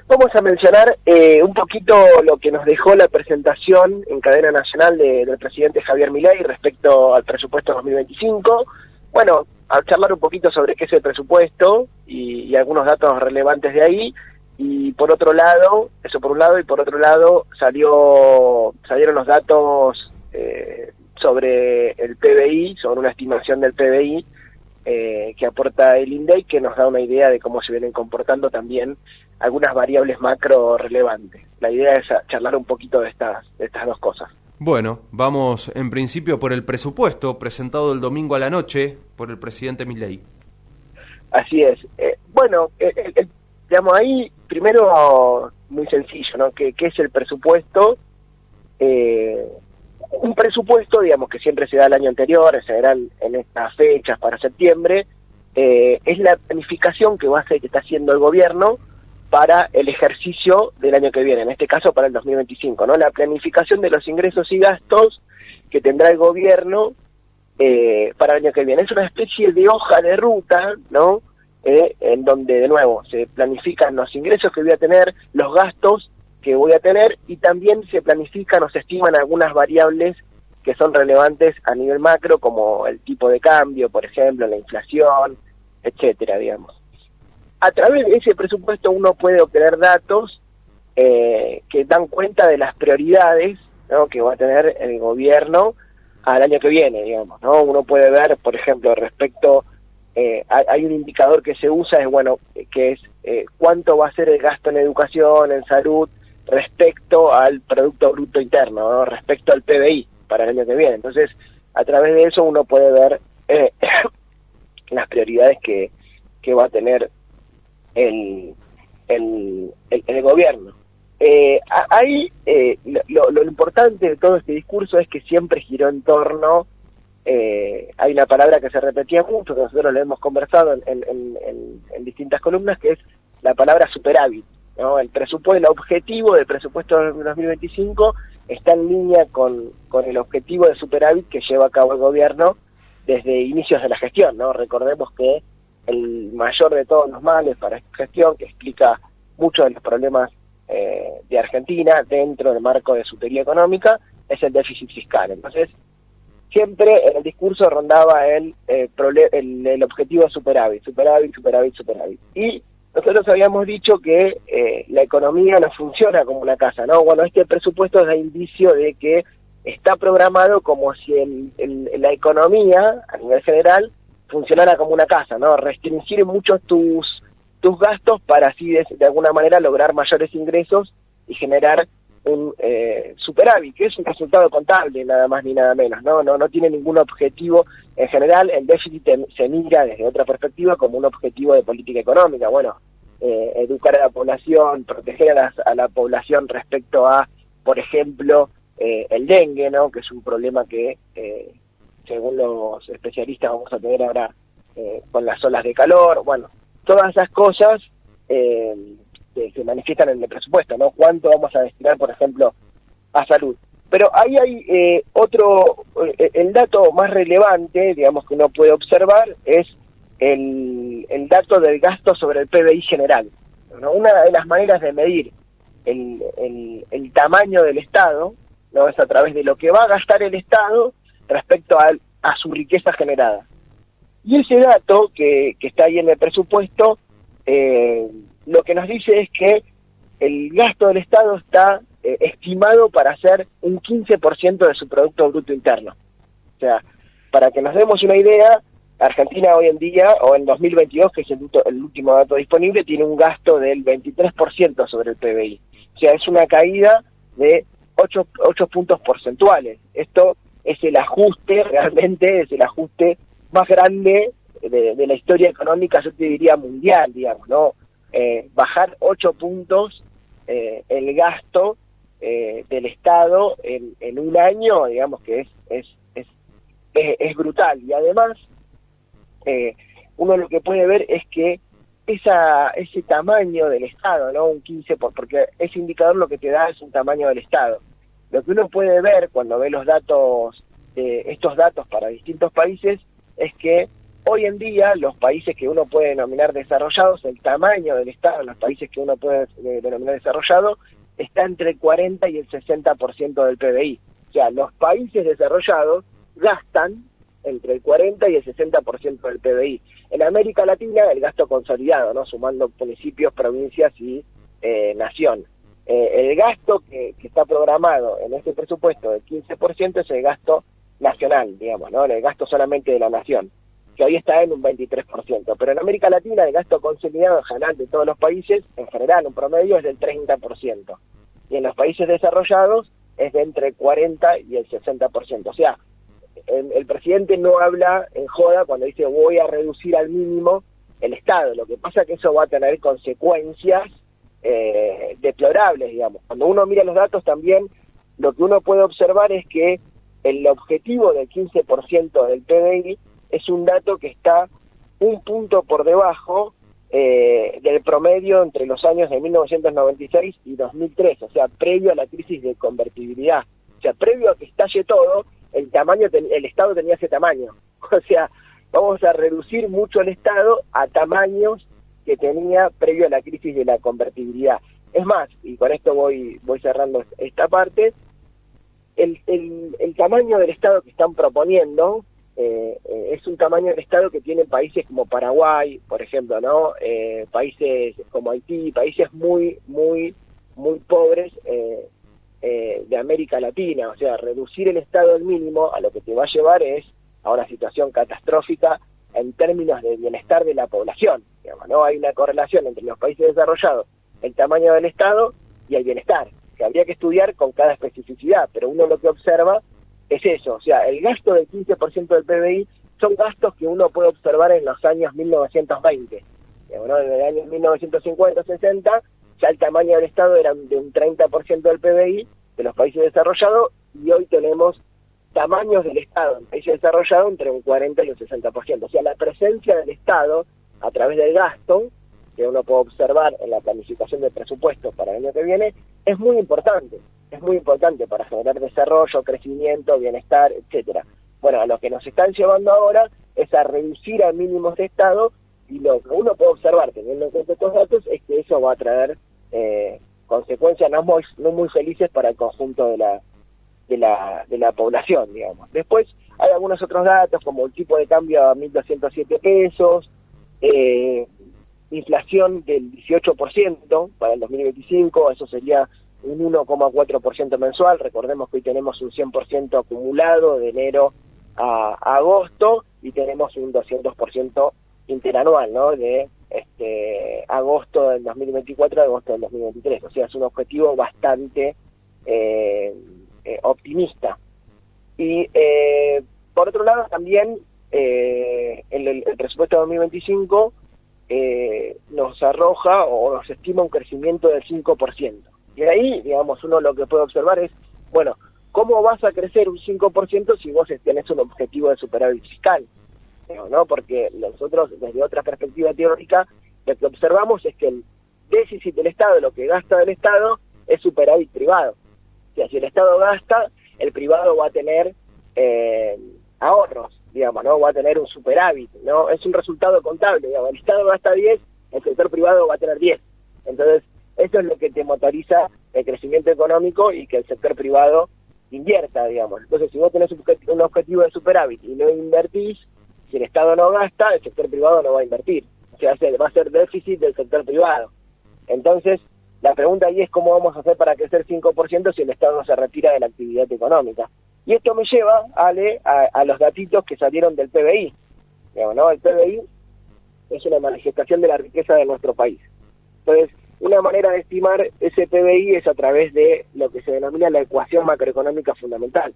Vamos a mencionar un poquito lo que nos dejó la presentación en cadena nacional del presidente Javier Milei respecto al presupuesto 2025. Bueno, a charlar un poquito sobre qué es el presupuesto y algunos datos relevantes de ahí. Y por otro lado, eso por un lado, y por otro lado salieron los datos sobre el PBI, sobre una estimación del PBI que aporta el INDEI, que nos da una idea de cómo se vienen comportando también algunas variables macro relevantes. La idea es charlar un poquito de estas dos cosas. Bueno, vamos en principio por el presupuesto presentado el domingo a la noche por el presidente Milei. Así es. Bueno, digamos ahí, primero, muy sencillo, ¿no? ¿Qué es el presupuesto? Un presupuesto, digamos, que siempre se da el año anterior, se dará en estas fechas para septiembre, es la planificación que está haciendo el gobierno para el ejercicio del año que viene, en este caso para el 2025, ¿no? La planificación de los ingresos y gastos que tendrá el gobierno para el año que viene. Es una especie de hoja de ruta, ¿no? En donde, de nuevo, se planifican los ingresos que voy a tener, los gastos que voy a tener, y también se planifican o se estiman algunas variables que son relevantes a nivel macro, como el tipo de cambio, por ejemplo, la inflación, etcétera, digamos. A través de ese presupuesto uno puede obtener datos que dan cuenta de las prioridades, ¿no?, que va a tener el gobierno al año que viene, digamos, ¿no? Uno puede ver, por ejemplo, respecto, hay un indicador que se usa, que es cuánto va a ser el gasto en educación, en salud, respecto al Producto Bruto Interno, ¿no?, respecto al PBI para el año que viene. Entonces, a través de eso uno puede ver las prioridades que va a tener el gobierno. Ahí lo importante de todo este discurso es que siempre giró en torno, hay una palabra que se repetía mucho, que nosotros lo hemos conversado en distintas columnas, que es la palabra superávit, ¿no? El objetivo del presupuesto de 2025 está en línea con el objetivo de superávit que lleva a cabo el gobierno desde inicios de la gestión, ¿no? Recordemos que el mayor de todos los males para esta gestión, que explica muchos de los problemas de Argentina dentro del marco de su teoría económica, es el déficit fiscal. Entonces, siempre en el discurso rondaba el objetivo de superávit. Y nosotros habíamos dicho que la economía no funciona como una casa, ¿no? Bueno, este presupuesto da indicio de que está programado como si la economía, a nivel general, funcionara como una casa, ¿no? Restringir mucho tus gastos para así de alguna manera lograr mayores ingresos y generar un superávit, que es un resultado contable, nada más ni nada menos, no tiene ningún objetivo. En general, el déficit se mira desde otra perspectiva como un objetivo de política económica. Bueno, educar a la población, proteger a la población respecto a, por ejemplo, el dengue, ¿no?, que es un problema que según los especialistas vamos a tener ahora con las olas de calor. Bueno, todas esas cosas que se manifiestan en el presupuesto, ¿no? ¿Cuánto vamos a destinar, por ejemplo, a salud? Pero ahí hay el dato más relevante, digamos, que uno puede observar, es el dato del gasto sobre el PBI general, ¿no? Una de las maneras de medir el tamaño del Estado, ¿no?, es a través de lo que va a gastar el Estado respecto a su riqueza generada. Y ese dato que está ahí en el presupuesto, lo que nos dice es que el gasto del Estado está estimado para ser un 15% de su Producto Bruto Interno. O sea, para que nos demos una idea, Argentina hoy en día, o en 2022, que es el último dato disponible, tiene un gasto del 23% sobre el PBI. O sea, es una caída de 8 puntos porcentuales. Esto es el ajuste, realmente es el ajuste más grande de la historia económica, yo te diría mundial, digamos, ¿no? Bajar 8 puntos el gasto del Estado en un año, digamos que es brutal. Y además, uno lo que puede ver es que ese tamaño del Estado, ¿no?, un 15%, porque ese indicador lo que te da es un tamaño del Estado. Lo que uno puede ver cuando ve estos datos para distintos países es que hoy en día los países que uno puede denominar desarrollados, el tamaño del Estado en los países que uno puede denominar desarrollados, está entre el 40 y el 60% del PBI. O sea, los países desarrollados gastan entre el 40 y el 60% del PBI. En América Latina, el gasto consolidado, ¿no? Sumando municipios, provincias y nación. El gasto que está programado en este presupuesto del 15% es el gasto nacional, digamos, ¿no? El gasto solamente de la nación, que hoy está en un 23%. Pero en América Latina, el gasto consolidado en general de todos los países, en general, un promedio es del 30%. Y en los países desarrollados es de entre el 40 y el 60%. O sea, el presidente no habla en joda cuando dice voy a reducir al mínimo el Estado. Lo que pasa es que eso va a tener consecuencias deplorables, digamos. Cuando uno mira los datos también, lo que uno puede observar es que el objetivo del 15% del PBI es un dato que está un punto por debajo del promedio entre los años de 1996 y 2003, o sea, previo a la crisis de convertibilidad. O sea, previo a que estalle todo, el Estado tenía ese tamaño. O sea, vamos a reducir mucho el Estado a tamaños que tenía previo a la crisis de la convertibilidad. Es más, y con esto voy cerrando esta parte, el tamaño del Estado que están proponiendo es un tamaño del Estado que tienen países como Paraguay, por ejemplo, ¿no? Países como Haití, países muy pobres de América Latina. O sea, reducir el Estado al mínimo a lo que te va a llevar es a una situación catastrófica en términos de bienestar de la población, digamos, ¿no? Hay una correlación entre los países desarrollados, el tamaño del Estado y el bienestar, que habría que estudiar con cada especificidad, pero uno lo que observa es eso. O sea, el gasto del 15% del PBI son gastos que uno puede observar en los años 1920. Digamos, ¿no? En el año 1950-60 ya el tamaño del Estado era de un 30% del PBI de los países desarrollados, y hoy tenemos tamaños del Estado en países desarrollados entre un 40 y un 60%. O sea, la presencia del Estado a través del gasto, que uno puede observar en la planificación de presupuestos para el año que viene, es muy importante para generar desarrollo, crecimiento, bienestar, etcétera. Bueno, a lo que nos están llevando ahora es a reducir al mínimo ese Estado, y lo que uno puede observar teniendo en cuenta estos datos es que eso va a traer consecuencias no muy felices para el conjunto de la población, digamos. Después hay algunos otros datos, como el tipo de cambio a 1.207 pesos, inflación del 18% para el 2025, eso sería un 1,4% mensual. Recordemos que hoy tenemos un 100% acumulado de enero a agosto, y tenemos un 200% interanual, ¿no? De agosto del 2024 a agosto del 2023. O sea, es un objetivo bastante optimista. Y por otro lado también el presupuesto de 2025 nos arroja o nos estima un crecimiento del 5%. Y ahí, digamos, uno lo que puede observar es, bueno, ¿cómo vas a crecer un 5% si vos tenés un objetivo de superávit fiscal? ¿No? Porque nosotros, desde otra perspectiva teórica, lo que observamos es que el déficit del Estado, lo que gasta del Estado, es superávit privado. O sea, si el Estado gasta, el privado va a tener ahorros, digamos, ¿no? Va a tener un superávit, ¿no? Es un resultado contable, digamos. El Estado gasta 10, el sector privado va a tener 10. Entonces, eso es lo que te motoriza el crecimiento económico y que el sector privado invierta, digamos. Entonces, si vos tenés un objetivo de superávit y no invertís, si el Estado no gasta, el sector privado no va a invertir. O sea, va a ser déficit del sector privado. Entonces, la pregunta ahí es cómo vamos a hacer para crecer 5% si el Estado no se retira de la actividad económica. Y esto me lleva, Ale, a los datitos que salieron del PBI. Digamos, ¿no? El PBI es una manifestación de la riqueza de nuestro país. Entonces, una manera de estimar ese PBI es a través de lo que se denomina la ecuación macroeconómica fundamental.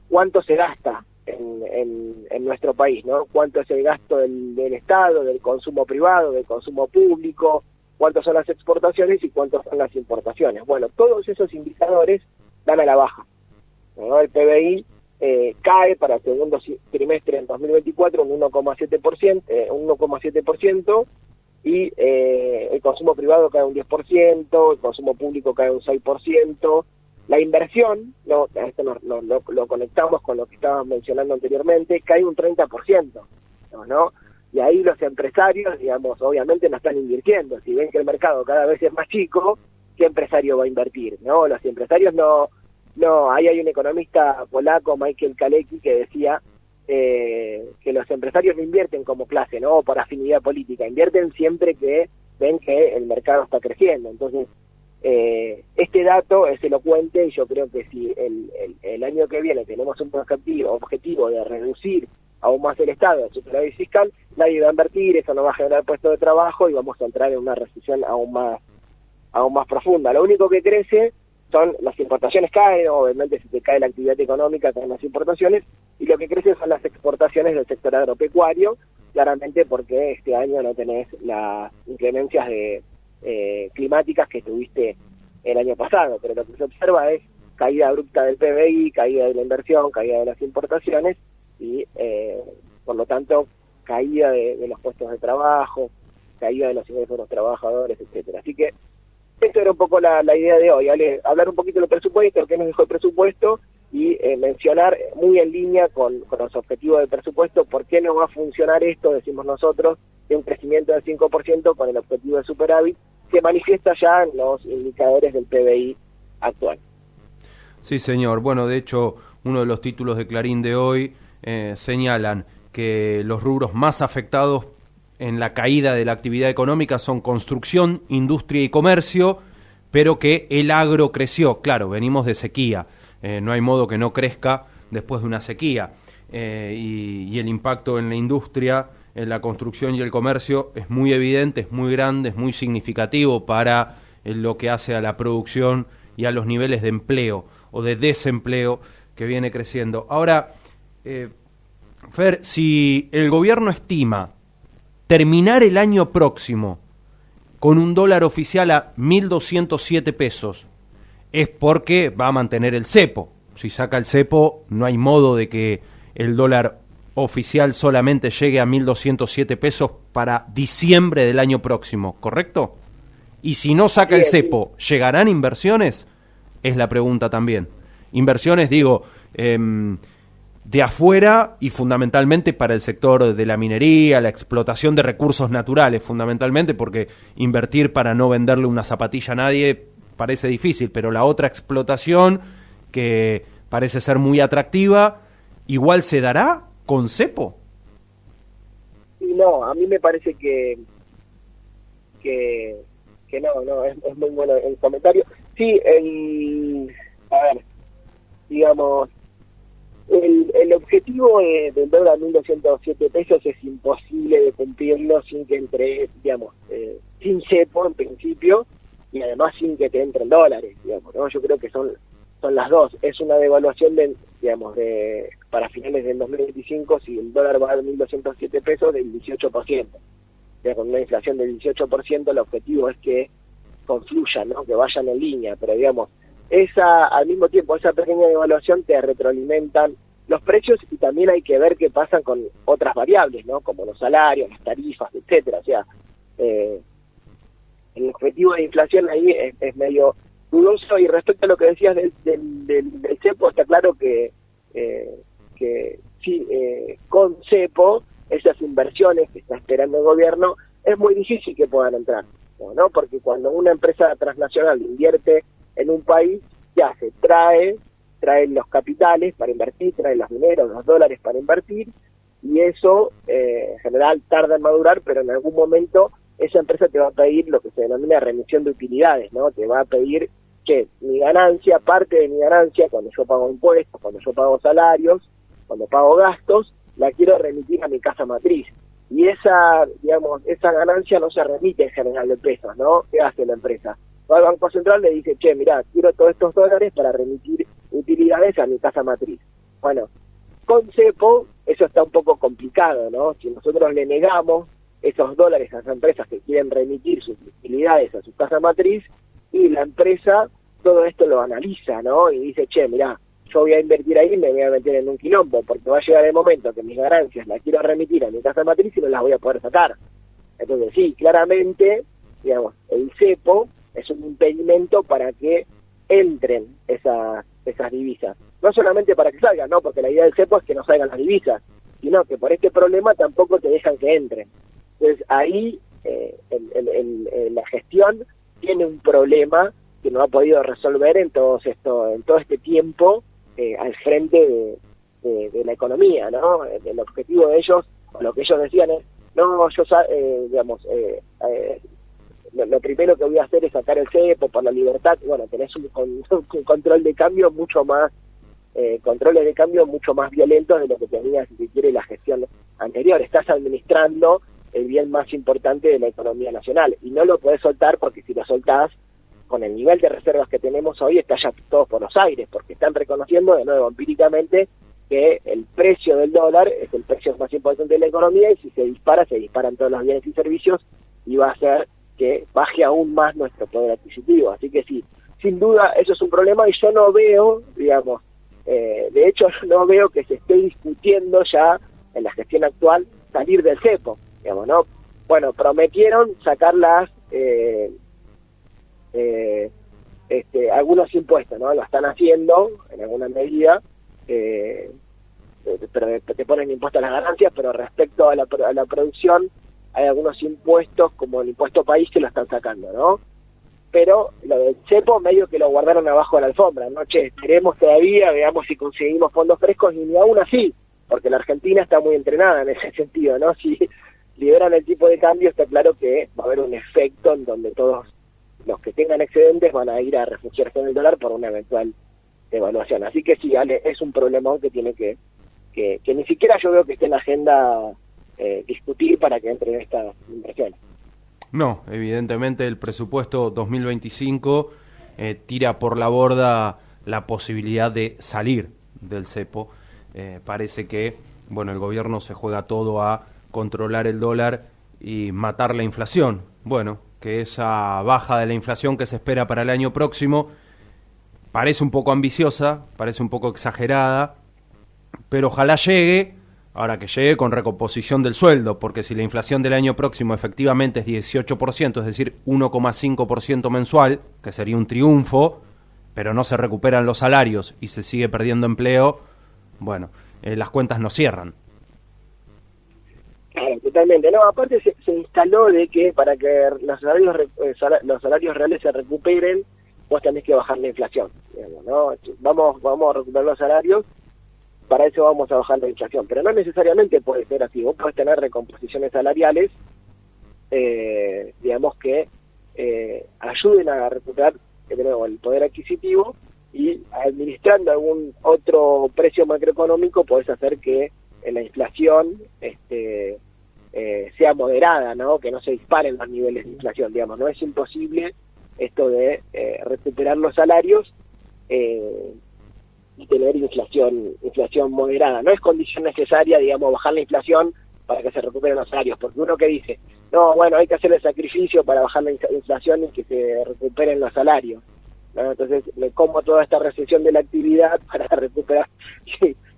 ¿Cuánto se gasta en nuestro país, ¿no? ¿Cuánto es el gasto del Estado, del consumo privado, del consumo público? ¿Cuántas son las exportaciones y cuántas son las importaciones? Bueno, todos esos indicadores dan a la baja, ¿no? El PBI cae para el segundo trimestre en 2024 un 1,7%, y el consumo privado cae un 10%, el consumo público cae un 6%, la inversión, no, esto lo conectamos con lo que estábamos mencionando anteriormente, cae un 30%, ¿no? y ahí los empresarios, digamos, obviamente no están invirtiendo. Si ven que el mercado cada vez es más chico, ¿qué empresario va a invertir? No, los empresarios no, ahí hay un economista polaco, Michael Kalecki, que decía que los empresarios no invierten como clase, no por afinidad política, invierten siempre que ven que el mercado está creciendo. Entonces, este dato es elocuente, y yo creo que si el año que viene tenemos un objetivo de reducir aún más el Estado, el superávit fiscal, nadie va a invertir, eso no va a generar puestos de trabajo y vamos a entrar en una recesión aún más profunda. Lo único que crece son las importaciones, caen, obviamente si te cae la actividad económica caen las importaciones, y lo que crece son las exportaciones del sector agropecuario, claramente porque este año no tenés las inclemencias climáticas que tuviste el año pasado, pero lo que se observa es caída abrupta del PBI, caída de la inversión, caída de las importaciones y por lo tanto caída de los puestos de trabajo, caída de los ingresos de los trabajadores, etcétera. Así que esto era un poco la idea de hoy, hablar un poquito del presupuesto, qué nos dejó el presupuesto, y mencionar muy en línea con los objetivos del presupuesto por qué no va a funcionar esto, decimos nosotros, de un crecimiento del 5% con el objetivo de superávit, que manifiesta ya en los indicadores del PBI actual. Sí, señor. Bueno, de hecho, uno de los títulos de Clarín de hoy señalan que los rubros más afectados en la caída de la actividad económica son construcción, industria y comercio, pero que el agro creció. Claro, venimos de sequía, no hay modo que no crezca después de una sequía, y el impacto en la industria, en la construcción y el comercio es muy evidente, es muy grande, es muy significativo para lo que hace a la producción y a los niveles de empleo o de desempleo que viene creciendo. Ahora, Fer, si el gobierno estima terminar el año próximo con un dólar oficial a 1.207 pesos, es porque va a mantener el cepo. Si saca el cepo, no hay modo de que el dólar oficial solamente llegue a 1.207 pesos para diciembre del año próximo, ¿correcto? Y si no saca el cepo, ¿llegarán inversiones? Es la pregunta también. Inversiones, digo, de afuera y fundamentalmente para el sector de la minería, la explotación de recursos naturales, fundamentalmente, porque invertir para no venderle una zapatilla a nadie parece difícil, pero la otra explotación, que parece ser muy atractiva, ¿igual se dará con cepo? No, a mí me parece que no, es muy bueno el comentario. Sí, a ver, digamos, el objetivo del dólar a 1.207 pesos es imposible de cumplirlo sin que entre, digamos, sin cepo en principio, y además sin que te entren dólares, digamos, ¿no? Yo creo que son las dos. Es una devaluación para finales del 2025, si el dólar va a 1.207 pesos, del 18%. Ya con una inflación del 18%, el objetivo es que confluyan, ¿no? Que vayan en línea, pero digamos, al mismo tiempo, esa pequeña devaluación te retroalimentan los precios, y también hay que ver qué pasa con otras variables, ¿no? Como los salarios, las tarifas, etcétera. O sea, el objetivo de inflación ahí es medio dudoso. Y respecto a lo que decías del cepo, está claro que sí, con cepo, esas inversiones que está esperando el gobierno, es muy difícil que puedan entrar, ¿no? Porque cuando una empresa transnacional invierte en un país, ya se trae los capitales para invertir, trae los dineros, los dólares para invertir, y eso en general tarda en madurar, pero en algún momento esa empresa te va a pedir lo que se denomina remisión de utilidades, ¿no? Te va a pedir que mi ganancia, parte de mi ganancia, cuando yo pago impuestos, cuando yo pago salarios, cuando pago gastos, la quiero remitir a mi casa matriz. Y esa ganancia no se remite en general de pesos, ¿no? ¿Qué hace la empresa? Va al Banco Central, le dice, che, mirá, quiero todos estos dólares para remitir utilidades a mi casa matriz. Bueno, con cepo eso está un poco complicado, ¿no? Si nosotros le negamos esos dólares a esas empresas que quieren remitir sus utilidades a su casa matriz, y la empresa todo esto lo analiza, ¿no? Y dice, che, mirá, yo voy a invertir ahí y me voy a meter en un quilombo, porque va a llegar el momento que mis ganancias las quiero remitir a mi casa matriz y no las voy a poder sacar. Entonces, sí, claramente, digamos, el cepo es un impedimento para que entren esas divisas. No solamente para que salgan, ¿no? Porque la idea del cepo es que no salgan las divisas, sino que por este problema tampoco te dejan que entren. Entonces ahí la gestión tiene un problema que no ha podido resolver en todo este tiempo al frente de la economía, ¿no? El objetivo de ellos, o lo que ellos decían es, no, yo, lo primero que voy a hacer es sacar el cepo por la libertad. Bueno, tenés un control de cambio mucho más, controles de cambio mucho más violentos de lo que tenía, si se quiere, la gestión anterior. Estás administrando el bien más importante de la economía nacional, y no lo podés soltar, porque si lo soltás, con el nivel de reservas que tenemos hoy, está ya todos por los aires, porque están reconociendo de nuevo empíricamente que el precio del dólar es el precio más importante de la economía, y si se disparan todos los bienes y servicios, y va a hacer que baje aún más nuestro poder adquisitivo. Así que sí, sin duda eso es un problema, y yo no veo, digamos, de hecho no veo que se esté discutiendo ya en la gestión actual salir del cepo, digamos, ¿no? Bueno, prometieron sacar algunos impuestos, ¿no? Lo están haciendo en alguna medida, pero te ponen impuestos a las ganancias, pero respecto a la producción hay algunos impuestos, como el impuesto país, que lo están sacando, ¿no? Pero lo del cepo medio que lo guardaron abajo de la alfombra, ¿no? Che, esperemos todavía, veamos si conseguimos fondos frescos, y ni aún así, porque la Argentina está muy entrenada en ese sentido, ¿no? Si liberan el tipo de cambio, está claro que va a haber un efecto en donde todos los que tengan excedentes van a ir a refugiarse en el dólar por una eventual devaluación. Así que sí, Ale, es un problemón que tiene que ni siquiera yo veo que esté en la agenda discutir para que entren estas inversiones. No, evidentemente el presupuesto 2025 tira por la borda la posibilidad de salir del cepo. Parece que, bueno, el gobierno se juega todo a controlar el dólar y matar la inflación. Bueno, que esa baja de la inflación que se espera para el año próximo parece un poco ambiciosa, parece un poco exagerada, pero ojalá llegue. Ahora, que llegue con recomposición del sueldo, porque si la inflación del año próximo efectivamente es 18%, es decir, 1,5% mensual, que sería un triunfo, pero no se recuperan los salarios y se sigue perdiendo empleo, bueno, las cuentas no cierran. Claro, totalmente. No, aparte se instaló de que para que los salarios reales se recuperen, vos tenés que bajar la inflación, digamos, ¿no? Vamos a recuperar los salarios, para eso vamos a bajar la inflación, pero no necesariamente puede ser así. Vos podés tener recomposiciones salariales, digamos, que ayuden a recuperar de nuevo el poder adquisitivo, y administrando algún otro precio macroeconómico podés hacer que la inflación sea moderada, ¿no? Que no se disparen los niveles de inflación, digamos. No es imposible esto de recuperar los salarios y tener inflación moderada. No es condición necesaria, digamos, bajar la inflación para que se recuperen los salarios, porque uno que dice, no, bueno, hay que hacer el sacrificio para bajar la inflación y que se recuperen los salarios, ¿no? Entonces me como toda esta recesión de la actividad para recuperar,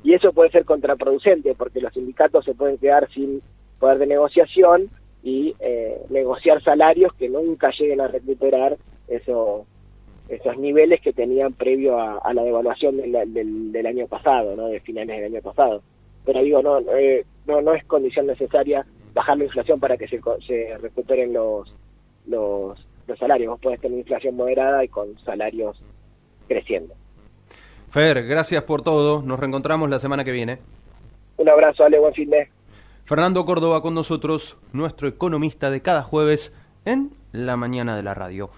y eso puede ser contraproducente, porque los sindicatos se pueden quedar sin poder de negociación y negociar salarios que nunca lleguen a recuperar esos niveles que tenían previo a la devaluación del año pasado, ¿no? De finales del año pasado. Pero digo, no es condición necesaria bajar la inflación para que se recuperen los salarios. Vos podés tener inflación moderada y con salarios creciendo. Fer, gracias por todo. Nos reencontramos la semana que viene. Un abrazo, Ale, buen fin de. Fernando Córdoba con nosotros, nuestro economista de cada jueves en La Mañana de la Radio.